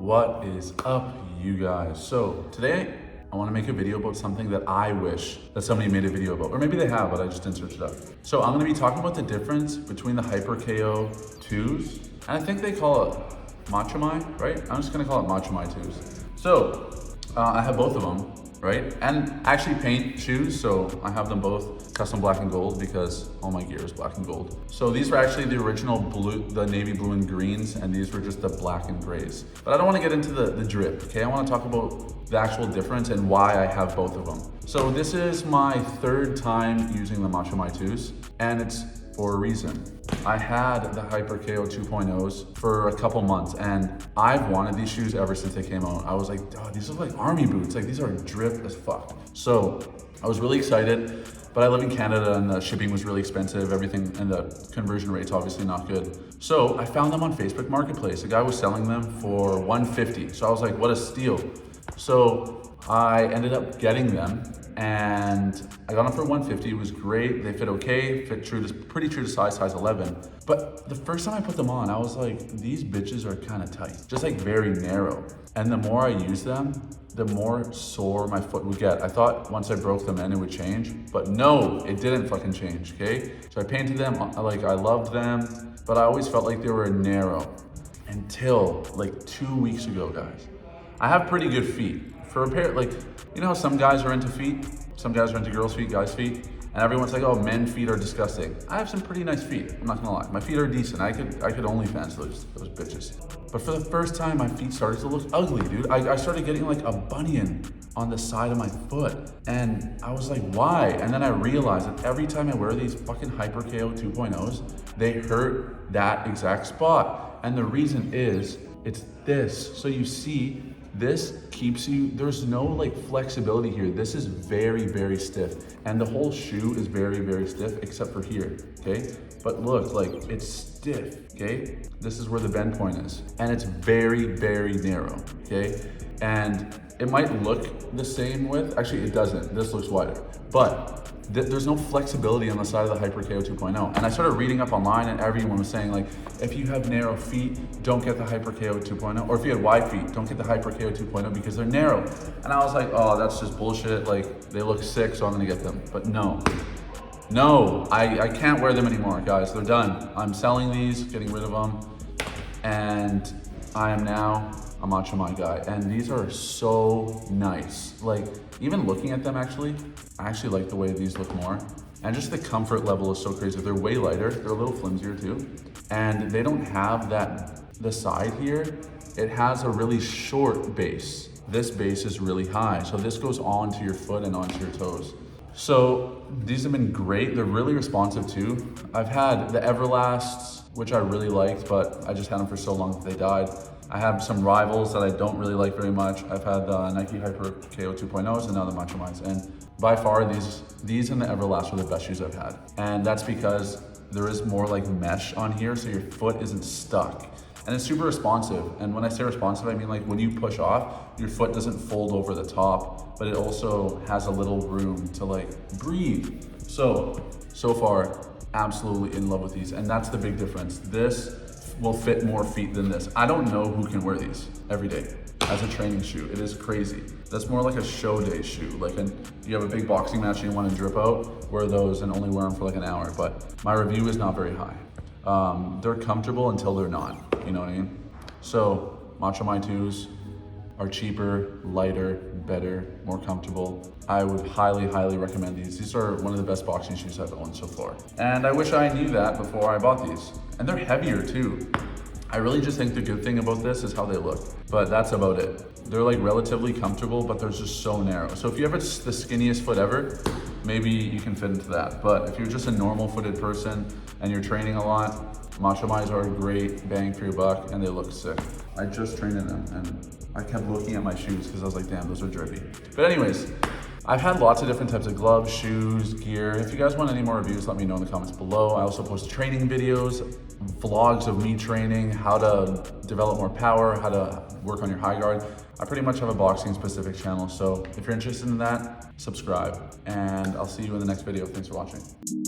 What is up, you guys? So today I want to make a video about something that I wish that somebody made a video about, or maybe they have, but I just didn't search it up. So I'm going to be talking about the difference between the Hyper KO 2s, and I think they call it Machomai, right? I'm just going to call it Machomai 2s. So I have both of them, right? And actually paint shoes, so I have them both custom black and gold because all my gear is black and gold. So these were actually the original blue, the navy blue and greens, and these were just the black and grays. But I don't want to get into the drip, okay? I want to talk about the actual difference and why I have both of them. So this is my third time using the Machomai 2s, and it's for a reason. I had the Hyper KO 2.0s for a couple months, and I've wanted these shoes ever since they came out. I was like, oh, these look like army boots. Like, these are drip as fuck. So I was really excited, but I live in Canada and the shipping was really expensive, everything, and the conversion rate's obviously not good. So I found them on Facebook Marketplace. The guy was selling them for $150. So I was like, what a steal. So I ended up getting them, and I got them for $150. It was great. They fit okay, fit pretty true to size 11. But the first time I put them on, I was like, these bitches are kind of tight, just like very narrow. And the more I used them, the more sore my foot would get. I thought once I broke them in, it would change, but no, it didn't fucking change, okay? So I painted them, like I loved them, but I always felt like they were narrow until like 2 weeks ago, guys. I have pretty good feet. For a pair, like, you know how some guys are into feet? Some guys are into girls' feet, guys' feet, and everyone's like, oh, men's feet are disgusting. I have some pretty nice feet, I'm not gonna lie. My feet are decent. I could OnlyFans those bitches. But for the first time, my feet started to look ugly, dude. I started getting like a bunion on the side of my foot, and I was like, why? And then I realized that every time I wear these fucking Hyper KO 2.0s, they hurt that exact spot. And the reason is, it's this. So you see, this keeps you, there's no like flexibility here. This is very, very stiff. And the whole shoe is very, very stiff except for here, okay? But look, like it's stiff, okay? This is where the bend point is. And it's very, very narrow, okay? And it might look the same width. Actually, it doesn't. This looks wider. But there's no flexibility on the side of the Hyper KO 2.0. And I started reading up online, and everyone was saying, like, if you have narrow feet, don't get the Hyper KO 2.0. Or if you had wide feet, don't get the Hyper KO 2.0 because they're narrow. And I was like, oh, that's just bullshit. Like, they look sick, so I'm gonna get them. But no, I can't wear them anymore, guys. They're done. I'm selling these, getting rid of them. And I am now a Machomai guy. And these are so nice. Like, even looking at them, I actually like the way these look more. And just the comfort level is so crazy. They're way lighter. They're a little flimsier too. And they don't have the side here. It has a really short base. This base is really high. So this goes onto your foot and onto your toes. So these have been great. They're really responsive too. I've had the Everlasts, which I really liked, but I just had them for so long that they died. I have some rivals that I don't really like very much. I've had the Nike Hyper KO 2.0s and now the Machomais. And by far, these and the Everlast are the best shoes I've had. And that's because there is more like mesh on here, so your foot isn't stuck. And it's super responsive. And when I say responsive, I mean like when you push off, your foot doesn't fold over the top, but it also has a little room to like breathe. So far, absolutely in love with these. And that's the big difference. This will fit more feet than this. I don't know who can wear these every day as a training shoe. It is crazy. That's more like a show day shoe. Like you have a big boxing match and you want to drip out, wear those and only wear them for like an hour. But my review is not very high. They're comfortable until they're not, you know what I mean? So Machomai 2s are cheaper, lighter, better, more comfortable. I would highly, highly recommend these. These are one of the best boxing shoes I've owned so far. And I wish I knew that before I bought these. And they're heavier too. I really just think the good thing about this is how they look, but that's about it. They're like relatively comfortable, but they're just so narrow. So if you have the skinniest foot ever, maybe you can fit into that. But if you're just a normal footed person and you're training a lot, Machomais are a great bang for your buck and they look sick. I just trained in them and I kept looking at my shoes because I was like, damn, those are drippy. But anyways, I've had lots of different types of gloves, shoes, gear. If you guys want any more reviews, let me know in the comments below. I also post training videos, vlogs of me training, how to develop more power, how to work on your high guard. I pretty much have a boxing specific channel. So if you're interested in that, subscribe and I'll see you in the next video. Thanks for watching.